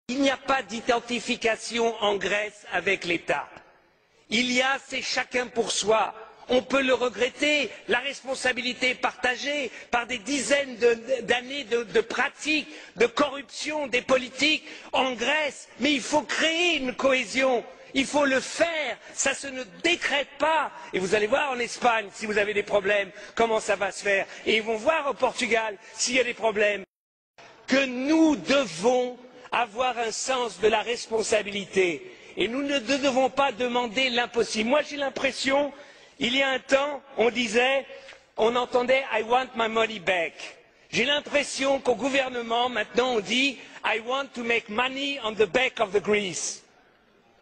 Il n'y a pas d'identification en Grèce avec l'État. Il y a, c'est chacun pour soi. On peut le regretter, la responsabilité est partagée par des dizaines d'années de pratiques, de corruption des politiques en Grèce, mais il faut créer une cohésion. Il faut le faire, ça ne se décrète pas. Et vous allez voir en Espagne, si vous avez des problèmes, comment ça va se faire. Et ils vont voir au Portugal, s'il y a des problèmes. Que nous devons avoir un sens de la responsabilité. Et nous ne devons pas demander l'impossible. Moi, j'ai l'impression, il y a un temps, on entendait I want my money back. J'ai l'impression qu'au gouvernement, maintenant, on dit I want to make money on the back of the Greece.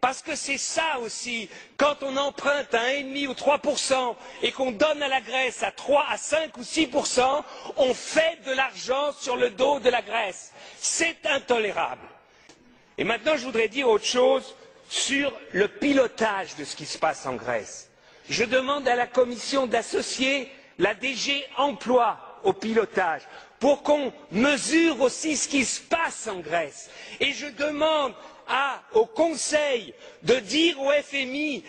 Parce que c'est ça aussi, quand on emprunte à 1,5 ou 3% et qu'on donne à la Grèce à 3, à 5 ou 6%, on fait de l'argent sur le dos de la Grèce. C'est intolérable. Et maintenant, je voudrais dire autre chose sur le pilotage de ce qui se passe en Grèce. Je demande à la Commission d'associer la DG Emploi au pilotage pour qu'on mesure aussi ce qui se passe en Grèce. Et je demande au Conseil de dire au FMI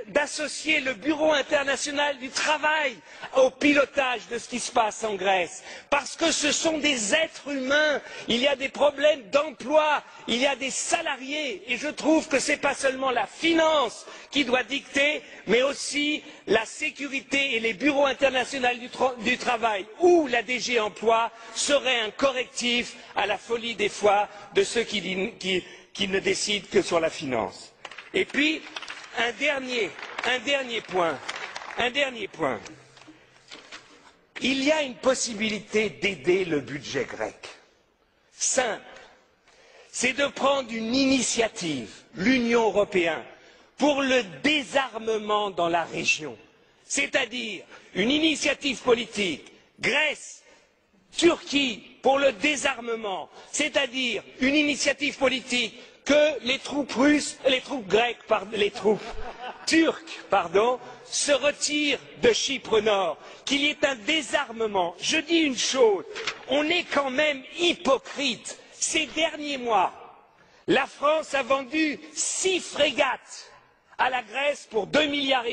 d'associer le Bureau international du travail au pilotage de ce qui se passe en Grèce. Parce que ce sont des êtres humains, il y a des problèmes d'emploi, il y a des salariés, et je trouve que ce n'est pas seulement la finance qui doit dicter, mais aussi la sécurité et les bureaux internationaux du travail ou la DG Emploi seraient un correctif à la folie des fois de ceux qui ne décident que sur la finance. Et puis, un dernier point. Il y a une possibilité d'aider le budget grec. Simple. C'est de prendre une initiative, l'Union européenne, pour le désarmement dans la région. C'est-à-dire une initiative politique, Grèce, Turquie, pour le désarmement, c'est-à-dire une initiative politique que les troupes turques, se retirent de Chypre Nord, qu'il y ait un désarmement. Je dis une chose, on est quand même hypocrite. Ces derniers mois, la France a vendu 6 frégates à la Grèce pour 2,5 milliards,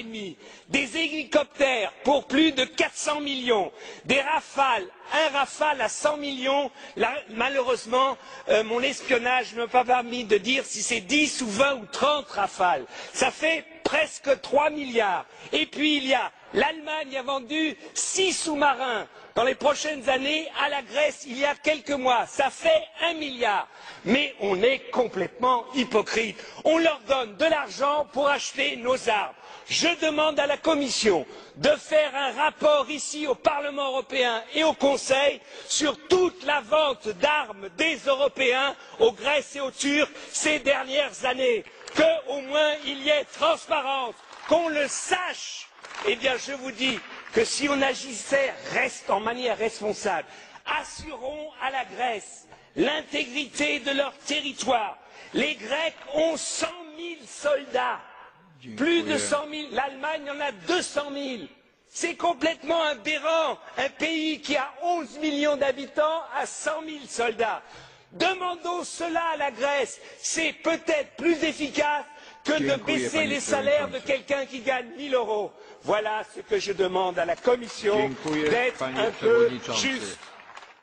des hélicoptères pour plus de 400 millions, des Rafales, un Rafale à 100 millions. Là, malheureusement, mon espionnage ne m'a pas permis de dire si c'est 10 ou 20 ou 30 Rafales. Ça fait presque 3 milliards. Et puis l'Allemagne a vendu 6 sous-marins dans les prochaines années à la Grèce il y a quelques mois. Ça fait 1 milliard. Mais on est complètement hypocrite. On leur donne de l'argent pour acheter nos armes. Je demande à la Commission de faire un rapport ici au Parlement européen et au Conseil sur toute la vente d'armes des Européens aux Grecs et aux Turcs ces dernières années. Qu'au moins il y ait transparence, qu'on le sache. Eh bien, je vous dis que si on agissait en manière responsable, assurons à la Grèce l'intégrité de leur territoire. Les Grecs ont 100 000 soldats, plus de 100 000. L'Allemagne en a 200 000. C'est complètement aberrant. Un pays qui a 11 millions d'habitants a 100 000 soldats. Demandons cela à la Grèce. C'est peut-être plus efficace que de baisser les salaires de quelqu'un qui gagne 1 000 euros. Voilà ce que je demande à la Commission, d'être un peu juste.